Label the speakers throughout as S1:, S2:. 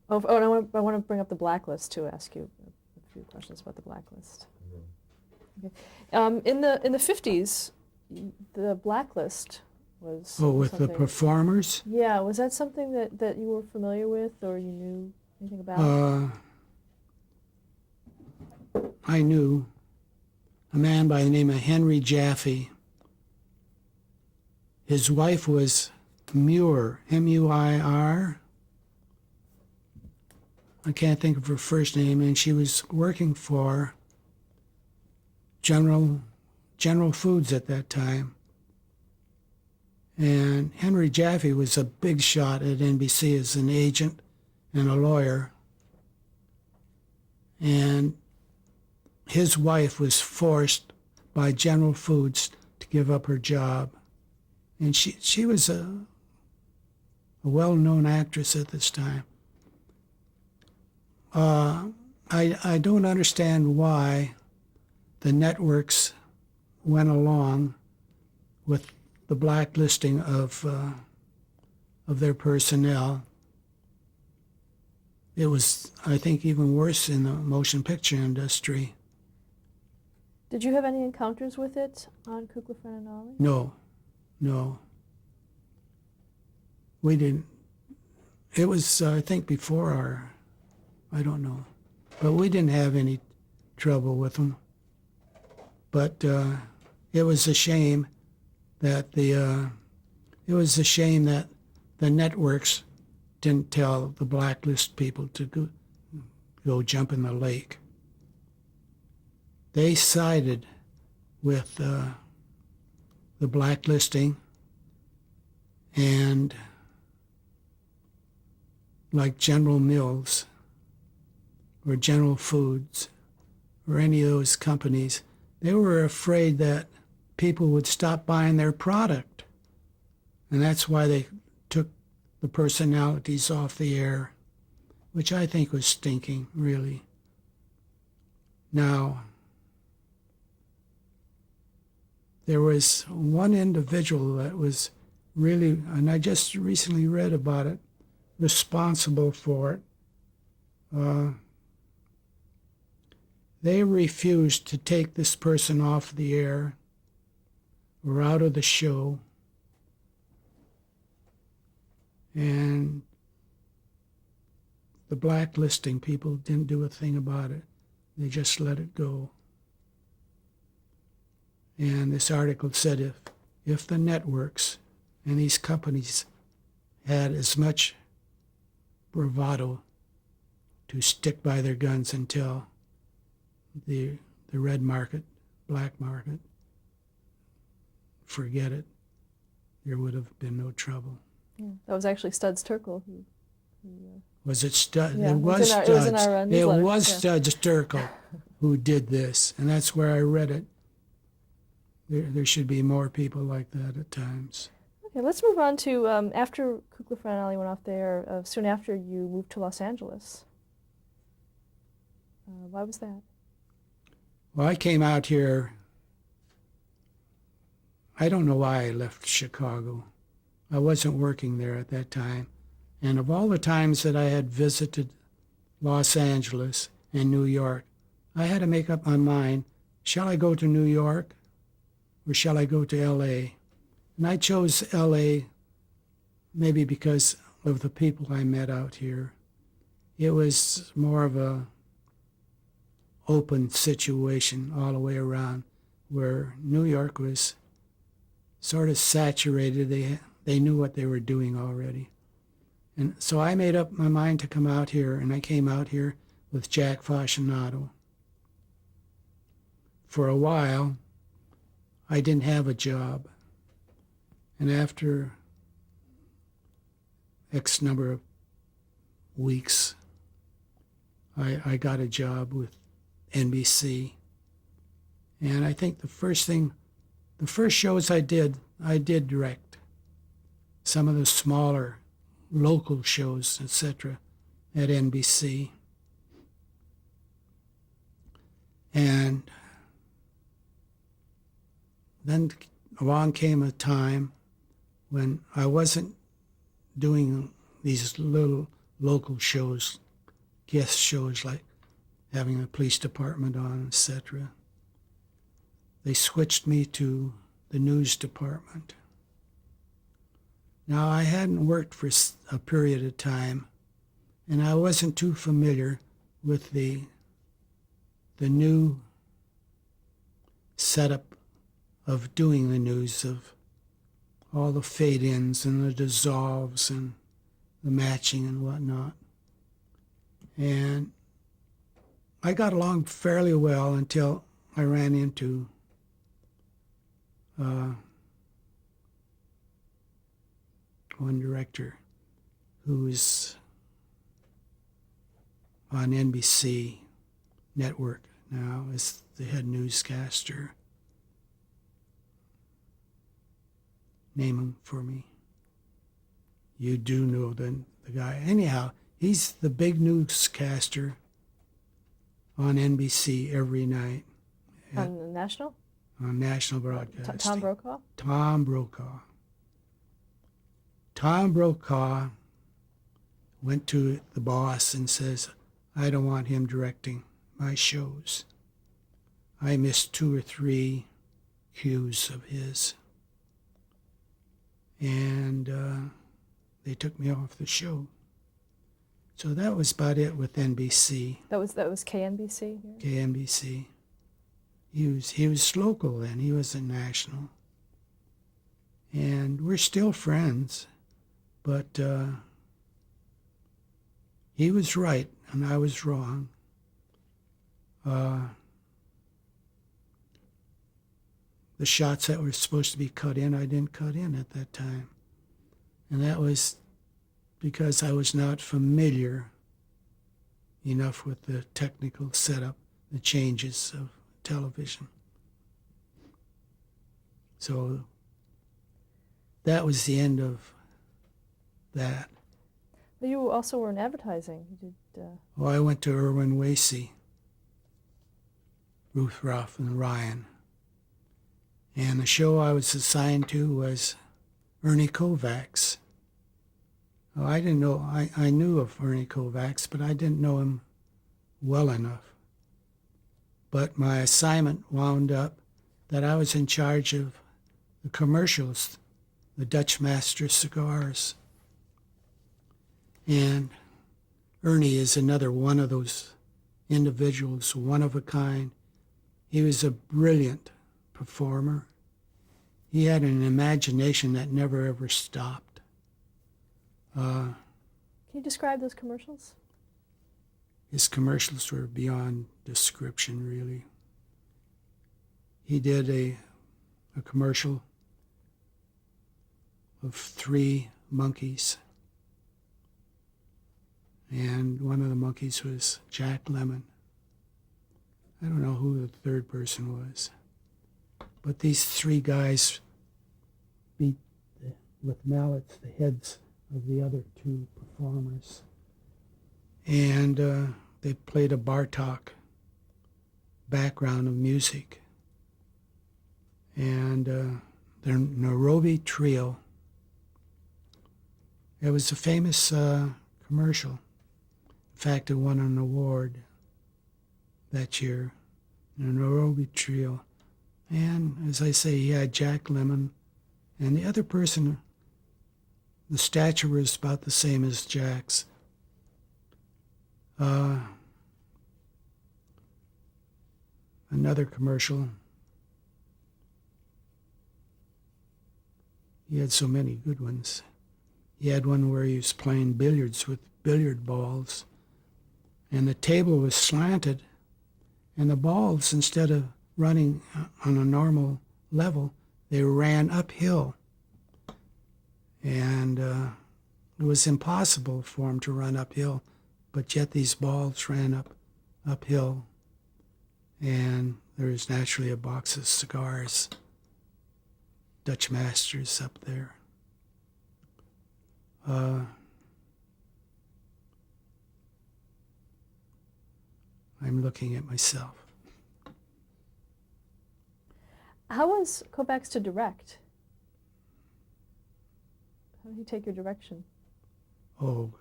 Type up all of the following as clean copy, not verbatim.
S1: And I want to bring up the blacklist to ask you a few questions about the blacklist. Okay. In the 50s, the blacklist was
S2: with the
S1: something.
S2: performers?
S1: Yeah, was that something that you were familiar with or you knew anything about?
S2: I knew a man by the name of Henry Jaffe. His wife was Muir, M-U-I-R. I can't think of her first name, and she was working for General Foods at that time. And Henry Jaffe was a big shot at NBC as an agent and a lawyer. And his wife was forced by General Foods to give up her job. And she was a well-known actress at this time. I don't understand why the networks went along with the blacklisting of their personnel. It was, I think, even worse in the motion picture industry.
S1: Did you have any encounters with it on Kukla, Fran and Ollie?
S2: No. We didn't. It was, I think, before our, I don't know. But we didn't have any trouble with them. But it was a shame that the networks didn't tell the blacklist people to go jump in the lake. They sided with the blacklisting, and like General Mills or General Foods or any of those companies, they were afraid that people would stop buying their product. And that's why they took the personalities off the air, which I think was stinking, really. Now, there was one individual that was really, and I just recently read about it, responsible for it. They refused to take this person off the air or out of the show. And the blacklisting people didn't do a thing about it. They just let it go. And this article said if the networks and these companies had as much bravado to stick by their guns until the red market, black market, forget it. There would have been no trouble.
S1: Yeah, that was actually Studs Terkel who
S2: was it Studs?
S1: Yeah,
S2: it was Studs.
S1: It was in our newsletter.
S2: It was Studs Terkel who did this, and that's where I read it. There should be more people like that at times.
S1: Okay, let's move on to after Kukla, Fran and Ollie went off there, soon after you moved to Los Angeles. Why was that?
S2: Well, I came out here, I don't know why I left Chicago. I wasn't working there at that time. And of all the times that I had visited Los Angeles and New York, I had to make up my mind, shall I go to New York or shall I go to L.A.? And I chose L.A. maybe because of the people I met out here. It was more of a open situation all the way around, where New York was sort of saturated. They knew what they were doing already. And so I made up my mind to come out here, and I came out here with Jack Fascinato. For a while, I didn't have a job. And after X number of weeks, I got a job with NBC. And I think the first shows I did direct. Some of the smaller local shows, etc., at NBC. And then along came a time when I wasn't doing these little local shows, guest shows like having the police department on, etc. They switched me to the news department. Now, I hadn't worked for a period of time, and I wasn't too familiar with the new setup of doing the news, of all the fade-ins and the dissolves and the matching and whatnot. And I got along fairly well until I ran into one director who was on NBC network now as the head newscaster. Name him for me. You do know the guy. Anyhow, he's the big newscaster on NBC every night.
S1: On the National?
S2: On national broadcasting.
S1: Tom Brokaw?
S2: Tom Brokaw. Tom Brokaw went to the boss and says, I don't want him directing my shows. I missed 2 or 3 cues of his. And they took me off the show. So that was about it with NBC.
S1: That was KNBC? Here?
S2: KNBC. He was local then. He wasn't national. And we're still friends. But he was right and I was wrong. The shots that were supposed to be cut in, I didn't cut in at that time. And that was because I was not familiar enough with the technical setup, the changes of television. So that was the end of that.
S1: But you also were in advertising. You did.
S2: Well, I went to Irwin Wasey, Ruth Ruff, and Ryan. And the show I was assigned to was Ernie Kovacs. Oh, I didn't know, I knew of Ernie Kovacs, but I didn't know him well enough. But my assignment wound up that I was in charge of the commercials, the Dutch Master cigars. And Ernie is another one of those individuals, one of a kind. He was a brilliant performer. He had an imagination that never ever stopped.
S1: Can you describe those commercials?
S2: His commercials were beyond description, really. He did a commercial of 3 monkeys. And one of the monkeys was Jack Lemmon. I don't know who the third person was. But these 3 guys beat with mallets the heads of the other 2 performers. And they played a Bartok background of music. And their Nairobi Trio. It was a famous commercial. In fact, it won an award that year, the Nairobi Trio. And as I say, he had Jack Lemmon, and the other person, the stature was about the same as Jack's. Another commercial. He had so many good ones. He had one where he was playing billiards with billiard balls, and the table was slanted, and the balls, instead of running on a normal level, they ran uphill. And it was impossible for them to run uphill, but yet these balls ran uphill. And there was naturally a box of cigars, Dutch Masters up there. I'm looking at myself.
S1: How was Kovacs to direct? How did he take your direction?
S2: Oh,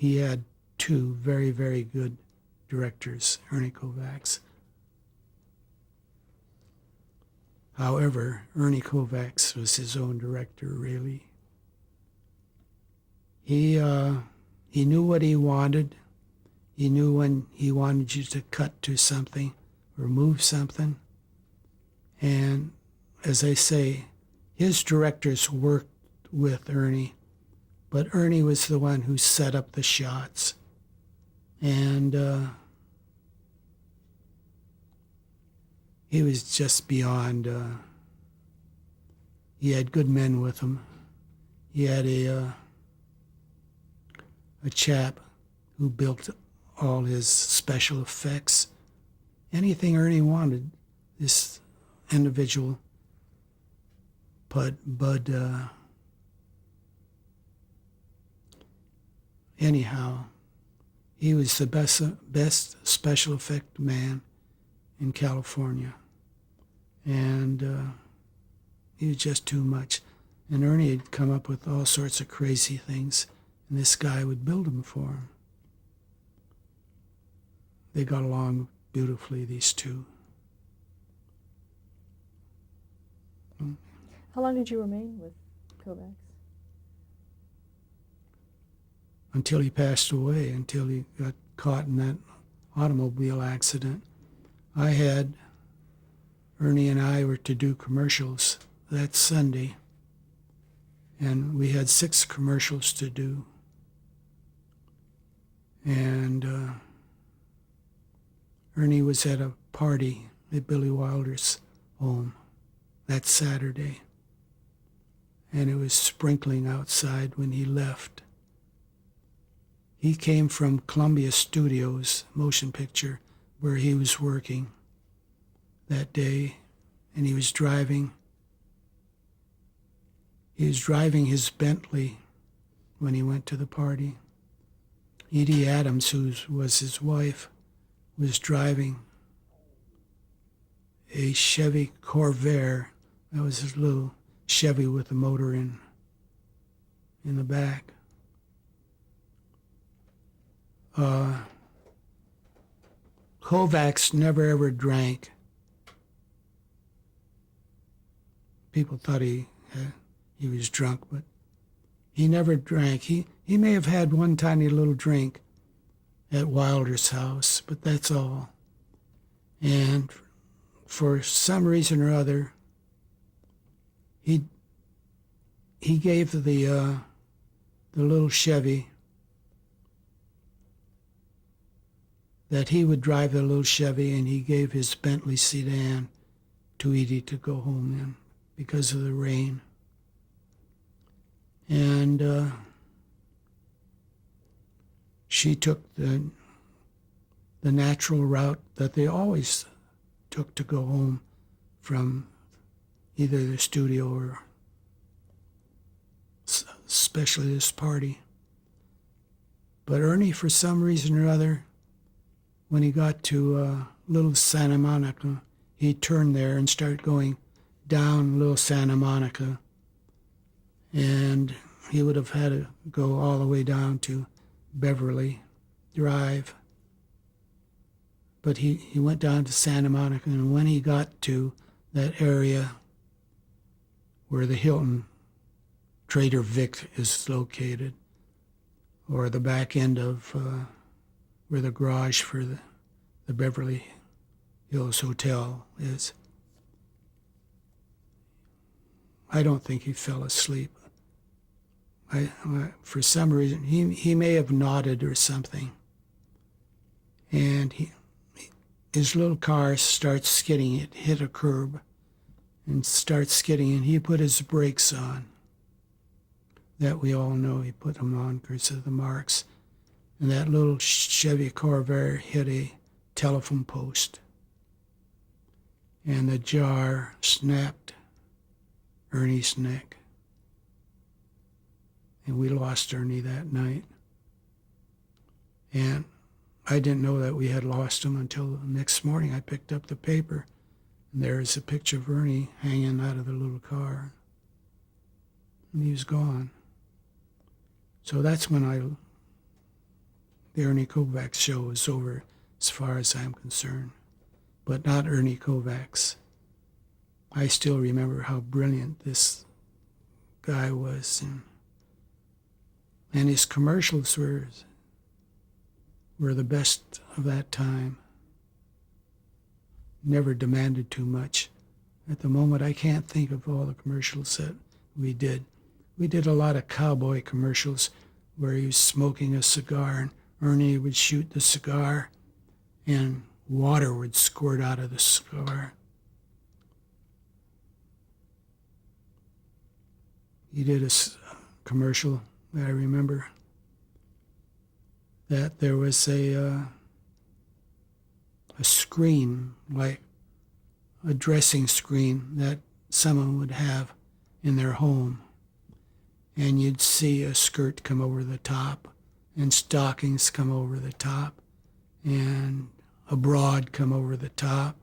S2: he had two very, very good directors, Ernie Kovacs. However, Ernie Kovacs was his own director, really. He knew what he wanted. He knew when he wanted you to cut to something or move something. And as I say, his directors worked with Ernie, but Ernie was the one who set up the shots. And he was just beyond, he had good men with him. He had a chap who built all his special effects. Anything Ernie wanted, this individual, Bud, anyhow, he was the best special effect man in California. And he was just too much. And Ernie had come up with all sorts of crazy things, and this guy would build them for him. They got along beautifully, these two.
S1: How long did you remain with Kovacs?
S2: Until he passed away, until he got caught in that automobile accident. Ernie and I were to do commercials that Sunday, and we had 6 commercials to do. And Ernie was at a party at Billy Wilder's home that Saturday, and it was sprinkling outside when he left. He came from Columbia Studios motion picture where he was working that day, and he was driving his Bentley when he went to the party. Edie Adams, who was his wife, was driving a Chevy Corvair. That was his little Chevy with a motor in the back. Kovacs never ever drank. People thought he was drunk, but he never drank. He may have had one tiny little drink at Wilder's house, but that's all. And for some reason or other, he gave the little Chevy, that he would drive the little Chevy, and he gave his Bentley sedan to Edie to go home in because of the rain. And she took the natural route that they always took to go home from either the studio or especially this party. But Ernie, for some reason or other, when he got to Little Santa Monica, he turned there and started going down Little Santa Monica. And he would have had to go all the way down to Beverly Drive. But he went down to Santa Monica, and when he got to that area where the Hilton Trader Vic is located, or the back end of where the garage for the Beverly Hills Hotel is, I don't think he fell asleep. For some reason, he may have nodded or something. And his little car starts skidding. It hit a curb and starts skidding, and he put his brakes on. That we all know he put them on because of the marks. And that little Chevy Corvair hit a telephone post. And the jar snapped Ernie's neck. And we lost Ernie that night. And I didn't know that we had lost him until the next morning. I picked up the paper, and there is a picture of Ernie hanging out of the little car. And he was gone. So that's when I The Ernie Kovacs show is over as far as I'm concerned, but not Ernie Kovacs. I still remember how brilliant this guy was, and his commercials were the best of that time. Never demanded too much. At the moment, I can't think of all the commercials that we did. We did a lot of cowboy commercials where he was smoking a cigar and Ernie would shoot the cigar and water would squirt out of the cigar. He did a commercial that I remember that there was a screen, like a dressing screen that someone would have in their home. And you'd see a skirt come over the top and stockings come over the top and a broad come over the top.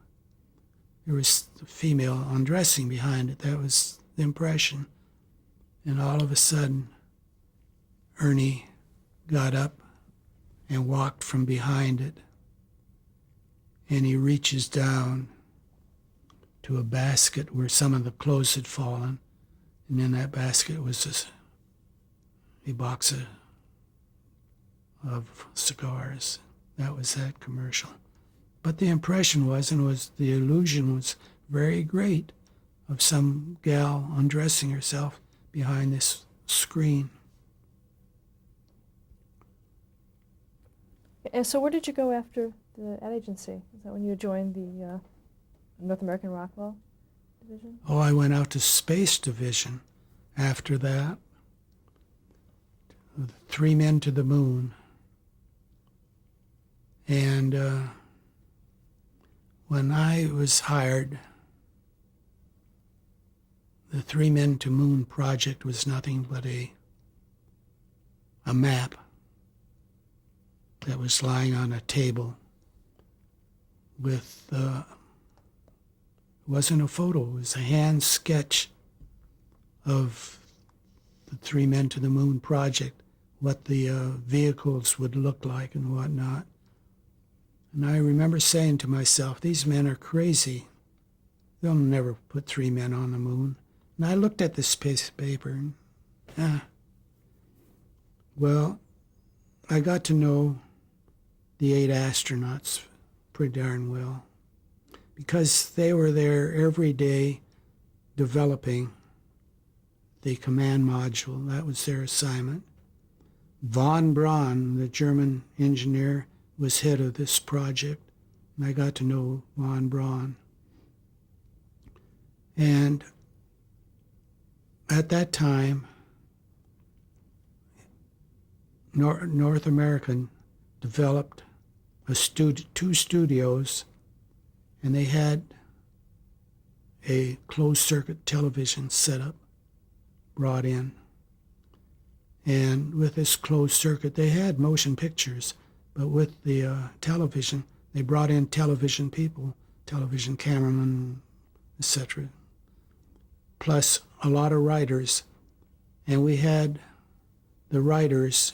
S2: There was a female undressing behind it. That was the impression. And all of a sudden, Ernie got up and walked from behind it. And he reaches down to a basket where some of the clothes had fallen. And in that basket was a box of cigars. That was that commercial. But the impression the illusion was very great of some gal undressing herself behind this screen.
S1: And so where did you go after the ad agency? Is that when you joined the North American Rockwell division?
S2: Oh, I went out to Space Division after that. 3 Men to the Moon. And when I was hired, the 3 Men to Moon project was nothing but a map that was lying on a table with, it wasn't a photo, it was a hand sketch of the 3 Men to the Moon project, what the vehicles would look like and whatnot. And I remember saying to myself, these men are crazy. They'll never put 3 men on the moon. And I looked at this piece of paper and, well, I got to know the 8 astronauts pretty darn well because they were there every day developing the command module. That was their assignment. Von Braun, the German engineer, was head of this project, and I got to know von Braun. And at that time, North American developed 2 studios, and they had a closed-circuit television setup brought in. And with this closed circuit, they had motion pictures, but with the television, they brought in television people, television cameramen, etc., plus a lot of writers. And we had the writers,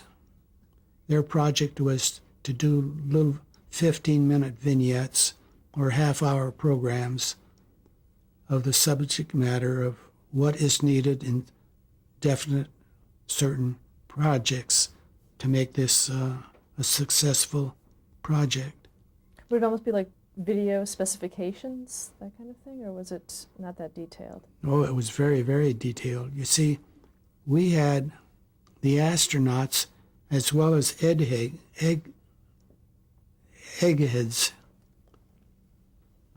S2: their project was to do little 15-minute vignettes or half-hour programs of the subject matter of what is needed in definite, certain projects to make this a successful project.
S1: Would it almost be like video specifications, that kind of thing, or was it not that detailed?
S2: Oh, it was very, very detailed. You see, we had the astronauts as well as eggheads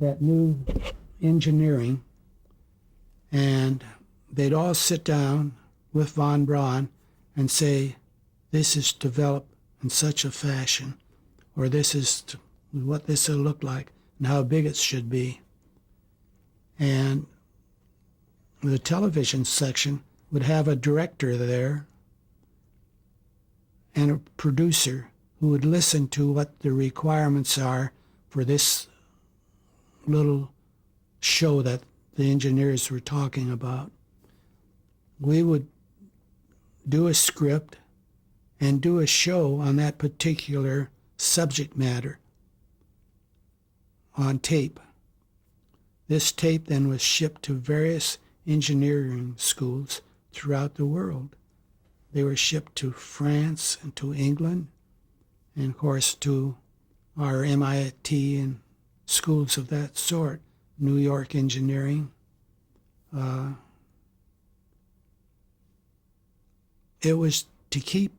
S2: that knew engineering, and they'd all sit down with von Braun and say, this is developed in such a fashion, or this is what this will look like and how big it should be. And the television section would have a director there and a producer who would listen to what the requirements are for this little show that the engineers were talking about. We would do a script, and do a show on that particular subject matter on tape. This tape then was shipped to various engineering schools throughout the world. They were shipped to France and to England, and of course to our MIT and schools of that sort, New York Engineering. It was to keep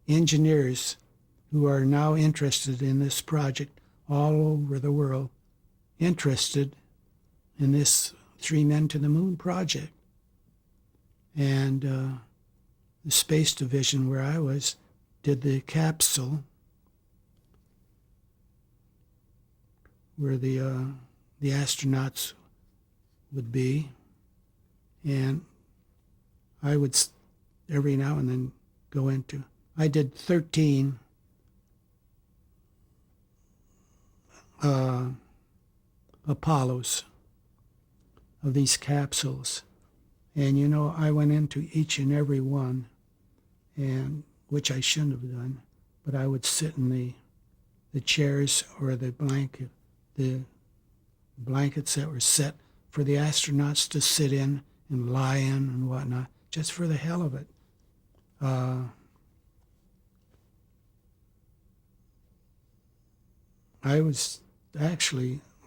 S2: engineers who are now interested in this project all over the world interested in this 3 Men to the Moon project. And the Space Division, where I was, did the capsule where the astronauts would be, and I would every now and then go into. I did 13 Apollos of these capsules, and you know, I went into each and every one, and which I shouldn't have done, but I would sit in the chairs or the blankets that were set for the astronauts to sit in and lie in and whatnot, just for the hell of it.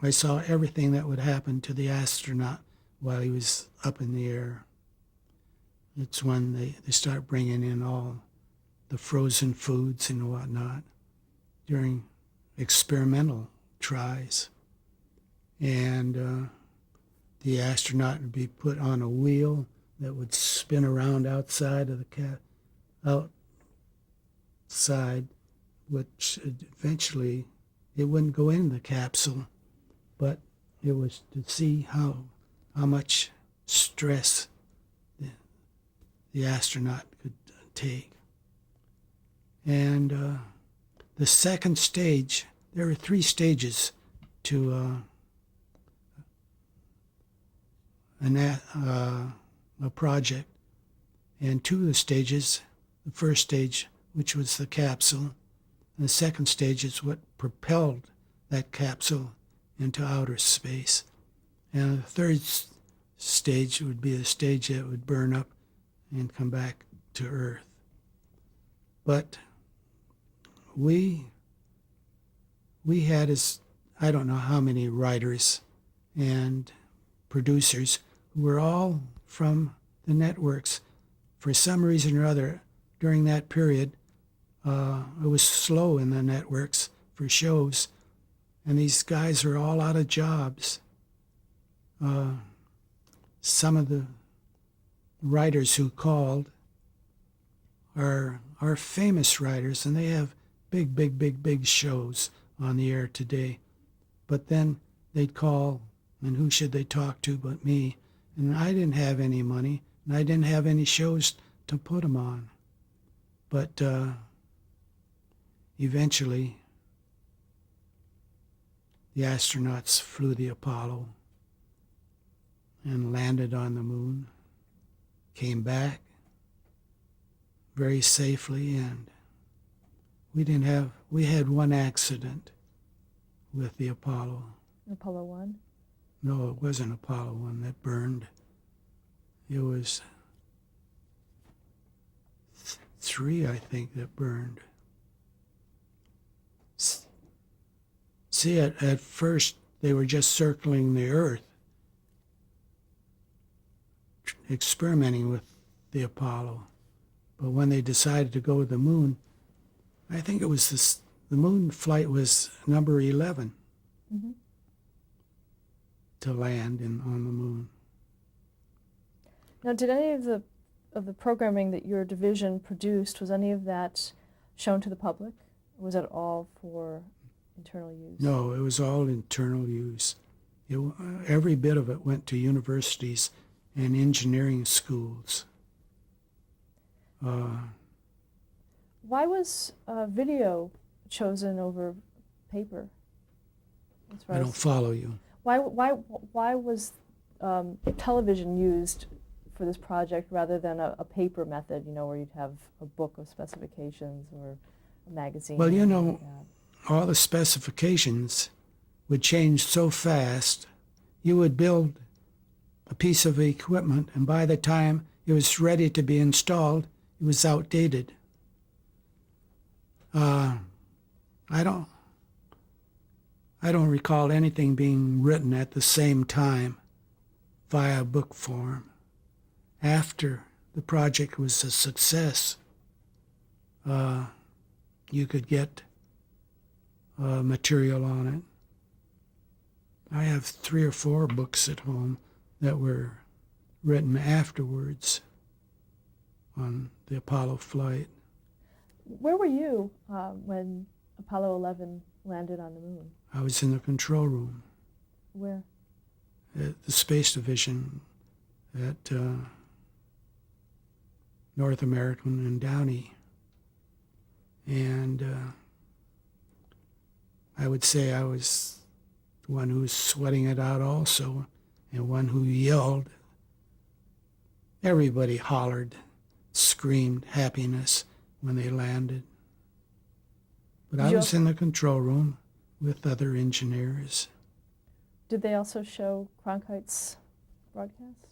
S2: I saw everything that would happen to the astronaut while he was up in the air. It's when they start bringing in all the frozen foods and whatnot during experimental tries. And the astronaut would be put on a wheel that would spin around outside of the outside, which eventually it wouldn't go in the capsule, but it was to see how much stress the astronaut could take. And the second stage, there were 3 stages to a project, and 2 of the stages, the first stage, which was the capsule, and the second stage is what propelled that capsule into outer space, and the third stage would be the stage that would burn up and come back to Earth. But we had, I don't know how many writers and producers who were all from the networks. For some reason or other, during that period, it was slow in the networks for shows, and these guys are all out of jobs. Some of the writers who called are famous writers, and they have big shows on the air today. But then they'd call, and who should they talk to but me? And I didn't have any money, and I didn't have any shows to put them on. But eventually, the astronauts flew the Apollo and landed on the moon, came back very safely, and we had one accident with the Apollo.
S1: Apollo 1?
S2: No, it wasn't Apollo 1 that burned. It was 3, I think, that burned. See, at first, they were just circling the Earth, experimenting with the Apollo. But when they decided to go to the moon, I think it was the moon flight was number 11 to land on the moon.
S1: Now, did any of the programming that your division produced, was any of that shown to the public? Or was it all for internal use?
S2: No, it was all internal use. Every bit of it went to universities and engineering schools.
S1: Why was video chosen over paper?
S2: I don't follow you.
S1: Why was television used for this project rather than a paper method, where you'd have a book of specifications or a magazine?
S2: Well,
S1: or anything like that?
S2: all the specifications would change so fast. You would build a piece of equipment, and by the time it was ready to be installed, it was outdated. I don't recall anything being written at the same time via book form. After the project was a success, you could get material on it. I have 3 or 4 books at home that were written afterwards on the Apollo flight.
S1: Where were you when Apollo 11 landed on the moon?
S2: I was in the control room
S1: Where?
S2: at the Space Division at North American and Downey. And I would say I was the one who was sweating it out also, and one who yelled. Everybody hollered, screamed happiness when they landed. But I was in the control room with other engineers.
S1: Did they also show Cronkite's broadcast?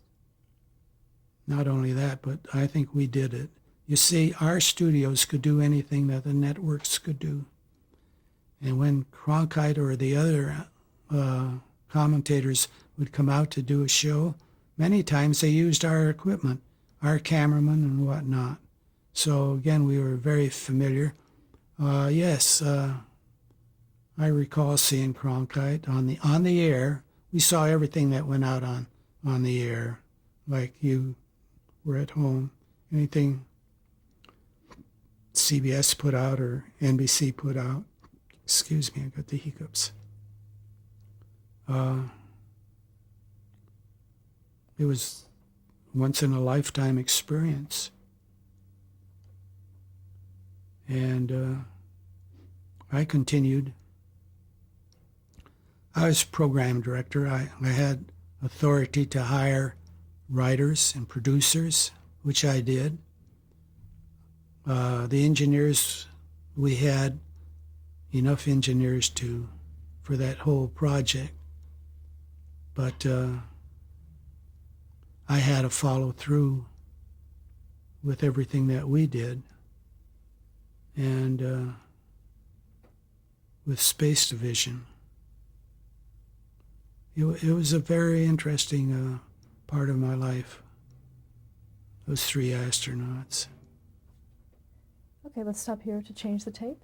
S2: Not only that, but I think we did it. You see, our studios could do anything that the networks could do. And when Cronkite or the other commentators would come out to do a show, many times they used our equipment, our cameramen and whatnot. So again, we were very familiar. Yes, I recall seeing Cronkite on the air. We saw everything that went out on the air, like you were at home. Anything CBS put out or NBC put out. Excuse me, I got the hiccups. It was once in a lifetime experience. And I continued. I was program director. I had authority to hire writers and producers, which I did. The engineers, we had enough engineers for that whole project. But I had to follow through with everything that we did. And with Space Division, it was a very interesting part of my life, those 3 astronauts.
S1: Okay, let's stop here to change the tape.